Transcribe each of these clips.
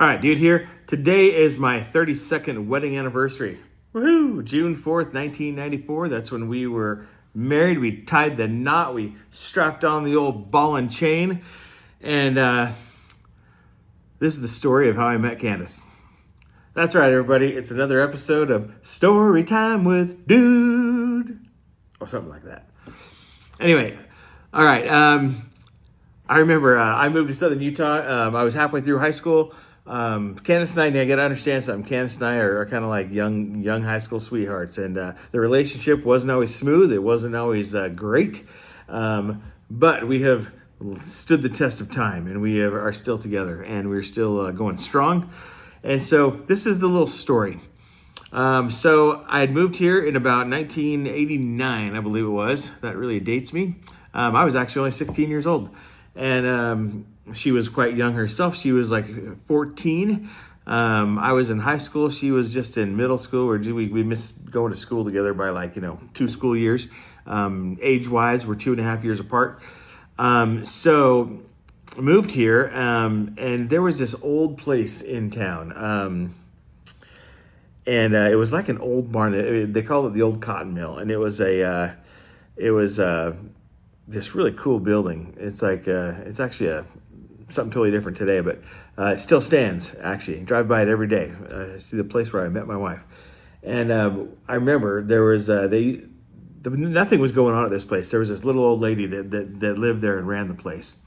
All right, dude, here. Today is my 32nd wedding anniversary. Woohoo! June 4th, 1994. That's when we were married. We tied the knot. We strapped on the old ball and chain. And this is the story of how I met Candace. That's right, everybody. It's another episode of Story Time with Dude. Or something like that. Anyway, all right. I remember I moved to Southern Utah. I was halfway through high school. Candace and I got to understand something. Candace and I are kind of like young high school sweethearts, and the relationship wasn't always smooth. It wasn't always great, but we have stood the test of time, and we are still together, and we're still going strong. And so this is the little story. So I had moved here in about 1989, I believe it was. That really dates me. I was actually only 16 years old, and she was quite young herself. She was like 14. I was in high school. She was just in middle school. We missed going to school together by 2 school years. Age-wise, we're 2.5 years apart. So I moved here, and there was this old place in town. And it was like an old barn. They called it the old cotton mill. And it was this really cool building. It's actually something totally different today, but it still stands, actually. Drive by it every day. See the place where I met my wife. And I remember there was, nothing was going on at this place. There was this little old lady that lived there and ran the place.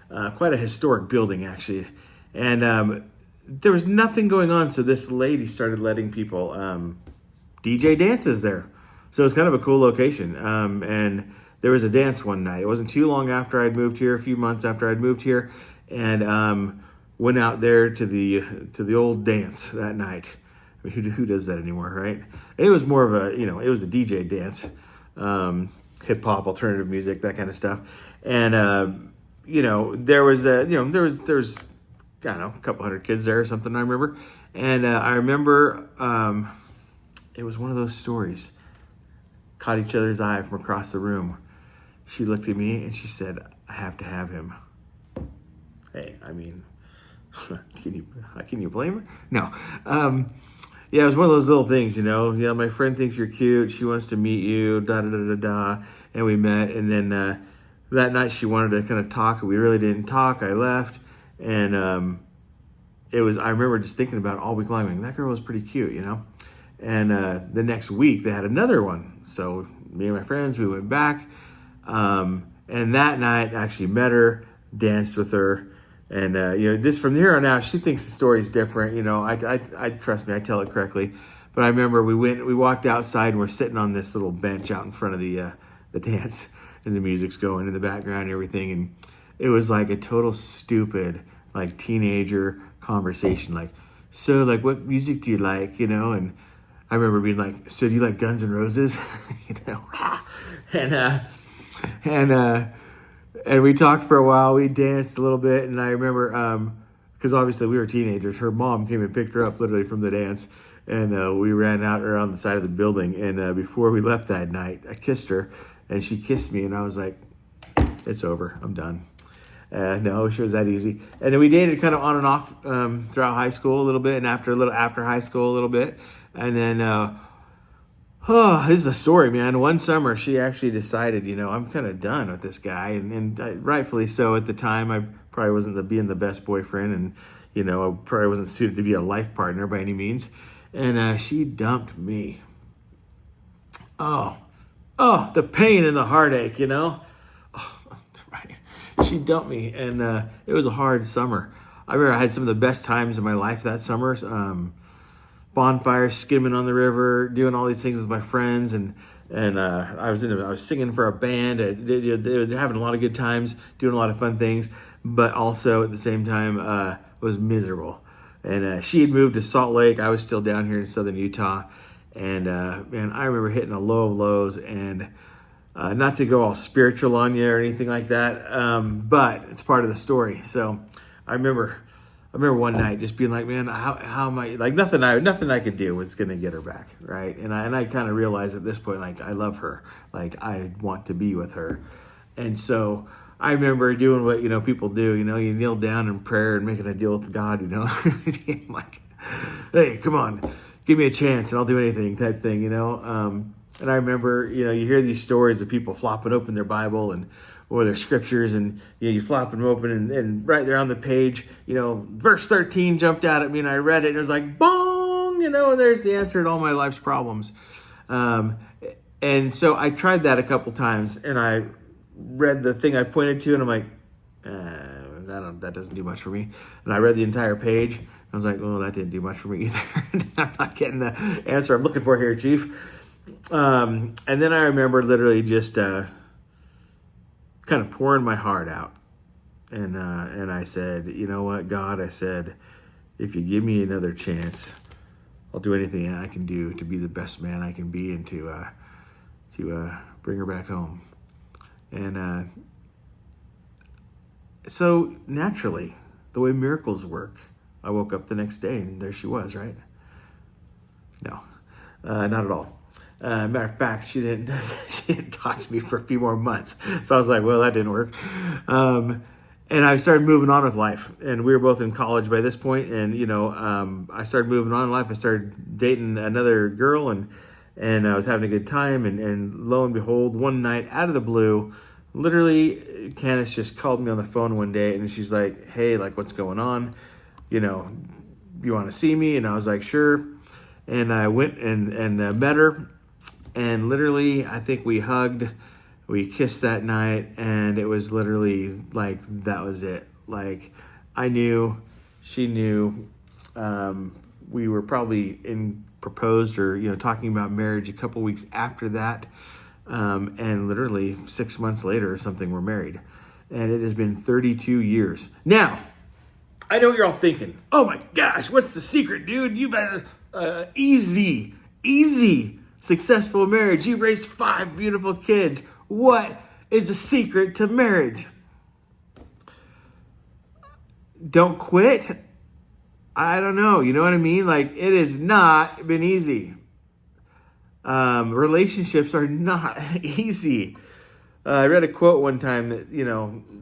Quite a historic building, actually. And there was nothing going on, so this lady started letting people DJ dances there. So it was kind of a cool location. And there was a dance one night. It wasn't too long after I'd moved here, a few months after I'd moved here, and went out there to the old dance that night. I mean, who does that anymore, right? And it was more of a, it was a DJ dance, hip hop, alternative music, that kind of stuff. And there was I don't know, a couple hundred kids there or something, I remember. And I remember it was one of those stories. Caught each other's eye from across the room. She looked at me and she said, "I have to have him." Hey, I mean, can you blame her? No. Yeah, it was one of those little things, Yeah, my friend thinks you're cute. She wants to meet you, da-da-da-da-da. And we met. And then that night she wanted to kind of talk. We really didn't talk. I left. And I remember just thinking about it all week long. I mean, that girl was pretty cute, And the next week they had another one. So me and my friends, we went back. And that night I actually met her, danced with her. And, just from here on out, she thinks the story's different. I trust me, I tell it correctly. But I remember we walked outside and we're sitting on this little bench out in front of the dance. And the music's going in the background and everything. And it was like a total stupid, teenager conversation. So, what music do you like, And I remember being like, "So do you like Guns N' Roses?" And we talked for a while. We danced a little bit, and I remember because obviously we were teenagers. Her mom came and picked her up literally from the dance, and we ran out around the side of the building. And before we left that night, I kissed her, and she kissed me, and I was like, "It's over. I'm done." No, she was that easy. And then we dated kind of on and off throughout high school a little bit, and after high school a little bit. And then, this is a story, man. One summer, she actually decided, I'm kind of done with this guy. And rightfully so at the time. I probably wasn't being the best boyfriend. And, I probably wasn't suited to be a life partner by any means. And she dumped me. Oh, the pain and the heartache, Oh, right. She dumped me. And it was a hard summer. I remember I had some of the best times of my life that summer. Bonfires, skimming on the river, doing all these things with my friends, and I was singing for a band. Having a lot of good times, doing a lot of fun things, but also at the same time was miserable. And she had moved to Salt Lake. I was still down here in Southern Utah, and man, I remember hitting a low of lows. And not to go all spiritual on you or anything like that, but it's part of the story. So I remember one night just being like, man, how am I, nothing I could do was going to get her back, right? And I kind of realized at this point, I love her. I want to be with her. And so I remember doing what, people do, you kneel down in prayer and making a deal with God, I'm like, hey, come on, give me a chance and I'll do anything type thing. And I remember, you hear these stories of people flopping open their Bible or their scriptures, and you flop them open, and right there on the page, verse 13 jumped out at me, and I read it, and it was like, bong, and there's the answer to all my life's problems. And so I tried that a couple times, and I read the thing I pointed to, and I'm like, that doesn't do much for me. And I read the entire page. I was like, that didn't do much for me either. I'm not getting the answer I'm looking for here, Chief. And then I remember literally just kind of pouring my heart out. And I said, you know what, God, I said, if you give me another chance, I'll do anything I can do to be the best man I can be and to bring her back home. And so naturally, the way miracles work, I woke up the next day and there she was, right? No, not at all. Matter of fact, she didn't talk to me for a few more months. So I was like, well, that didn't work. And I started moving on with life. And we were both in college by this point. And, I started moving on in life. I started dating another girl, and I was having a good time. And lo and behold, one night out of the blue, literally, Candace just called me on the phone one day, and she's like, hey, like, what's going on? You want to see me? And I was like, sure. And I went and met her. And literally, I think we hugged, we kissed that night, and it was literally like, that was it. Like, I knew, she knew. We were probably proposed or, talking about marriage a couple weeks after that. And literally 6 months later or something, we're married. And it has been 32 years. Now, I know what you're all thinking. Oh my gosh, what's the secret, dude? You've had easy, successful marriage. You've raised 5 beautiful kids. What is the secret to marriage? Don't quit. I don't know. You know what I mean? Like, it has not been easy. Relationships are not easy. I read a quote one time that,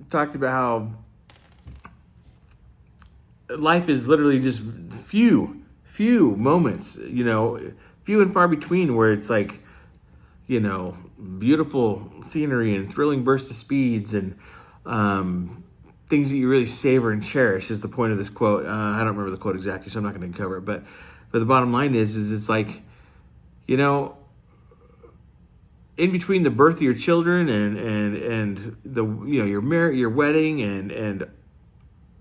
talked about how life is literally just few moments, few and far between, where it's like, beautiful scenery and thrilling bursts of speeds and things that you really savor and cherish is the point of this quote. I don't remember the quote exactly, so I'm not going to cover it. But the bottom line is it's like, in between the birth of your children and the your wedding and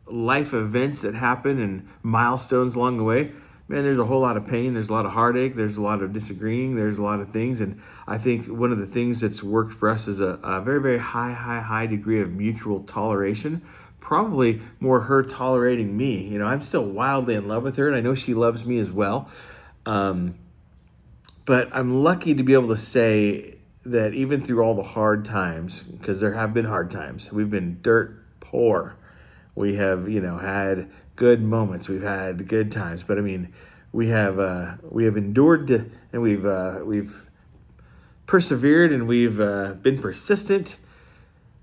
life events that happen and milestones along the way, man, there's a whole lot of pain. There's a lot of heartache. There's a lot of disagreeing. There's a lot of things. And I think one of the things that's worked for us is a very, very high degree of mutual toleration. Probably more her tolerating me. I'm still wildly in love with her, and I know she loves me as well. But I'm lucky to be able to say that even through all the hard times, because there have been hard times, we've been dirt poor. We have, had good moments. We've had good times, but I mean, we have endured and we've persevered and we've been persistent.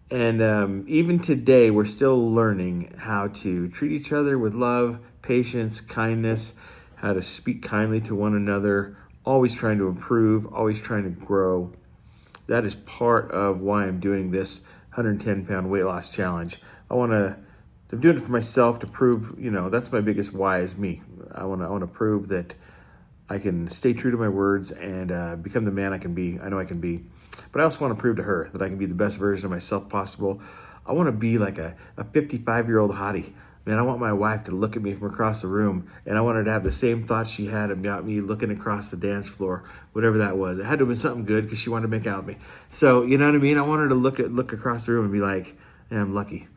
And even today, we're still learning how to treat each other with love, patience, kindness, how to speak kindly to one another, always trying to improve, always trying to grow. That is part of why I'm doing this 110-pound weight loss challenge. I'm doing it for myself to prove, that's my biggest why is me. I want to prove that I can stay true to my words and become the man I can be. I know I can be. But I also want to prove to her that I can be the best version of myself possible. I want to be like a 55-year-old hottie. Man, I want my wife to look at me from across the room, and I want her to have the same thoughts she had about me looking across the dance floor, whatever that was. It had to have been something good because she wanted to make out with me. So, you know what I mean? I want her to look across the room and be like, yeah, I'm lucky.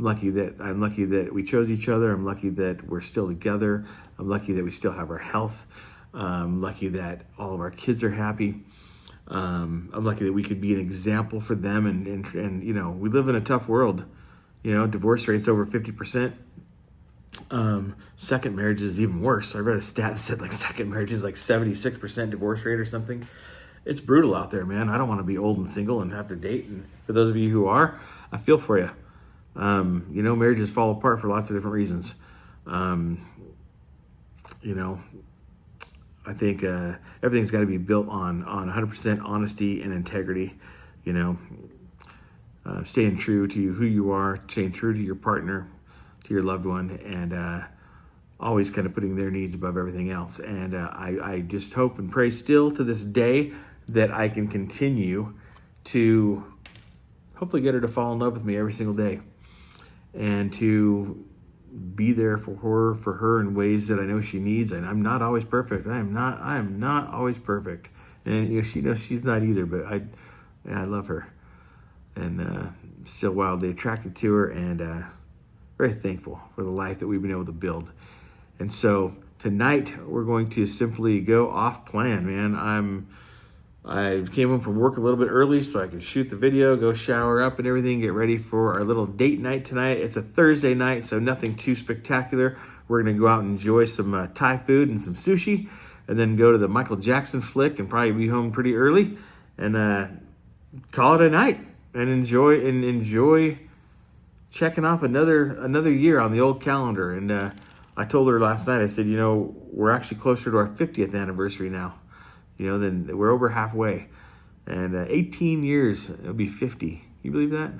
I'm lucky that we chose each other. I'm lucky that we're still together. I'm lucky that we still have our health. I'm lucky that all of our kids are happy. I'm lucky that we could be an example for them. And we live in a tough world. Divorce rate's over 50%. Second marriage is even worse. I read a stat that said like second marriage is like 76% divorce rate or something. It's brutal out there, man. I don't want to be old and single and have to date. And for those of you who are, I feel for you. Marriages fall apart for lots of different reasons. You know, I think everything's got to be built on 100% honesty and integrity. You know, staying true to who you are, staying true to your partner, to your loved one, and always kind of putting their needs above everything else. And I just hope and pray still to this day that I can continue to hopefully get her to fall in love with me every single day, and to be there for her in ways that I know she needs. And I'm not always perfect. I am not always perfect. And she knows she's not either, but I love her. And still wildly attracted to her, and very thankful for the life that we've been able to build. And so tonight we're going to simply go off plan, man. I came home from work a little bit early so I could shoot the video, go shower up and everything, get ready for our little date night tonight. It's a Thursday night, so nothing too spectacular. We're going to go out and enjoy some Thai food and some sushi, and then go to the Michael Jackson flick and probably be home pretty early, and call it a night, and enjoy checking off another year on the old calendar. And I told her last night, I said, we're actually closer to our 50th anniversary now. Then we're over halfway. And 18 years, it'll be 50. Can you believe that?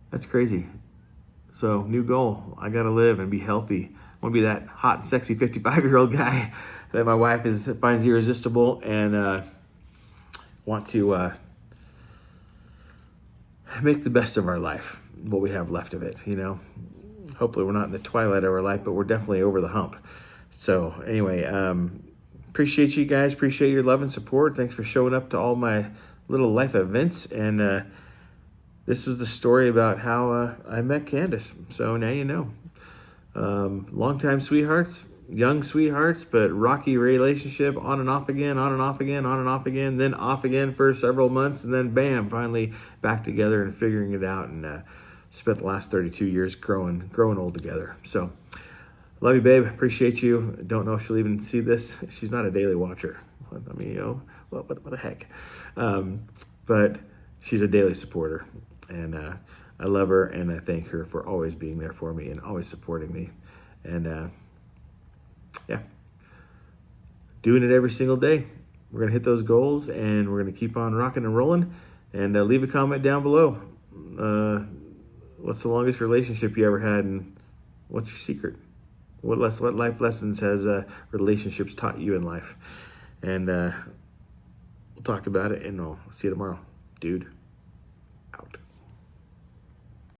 That's crazy. So, new goal. I got to live and be healthy. I want to be that hot and sexy 55-year-old guy that my wife finds irresistible, and want to make the best of our life, what we have left of it, Hopefully we're not in the twilight of our life, but we're definitely over the hump. So anyway, appreciate you guys. Appreciate your love and support. Thanks for showing up to all my little life events. And this was the story about how I met Candace. So now you know. Longtime sweethearts, young sweethearts, but rocky relationship, on and off again, on and off again, on and off again, then off again for several months, and then bam, finally back together and figuring it out, and spent the last 32 years growing old together. So love you, babe. Appreciate you. Don't know if she'll even see this. She's not a daily watcher. I mean, what the heck? But she's a daily supporter, and I love her, and I thank her for always being there for me and always supporting me. And doing it every single day. We're going to hit those goals, and we're going to keep on rocking and rolling. And leave a comment down below. What's the longest relationship you ever had, and what's your secret? What life lessons has relationships taught you in life? And we'll talk about it, and I'll see you tomorrow, dude.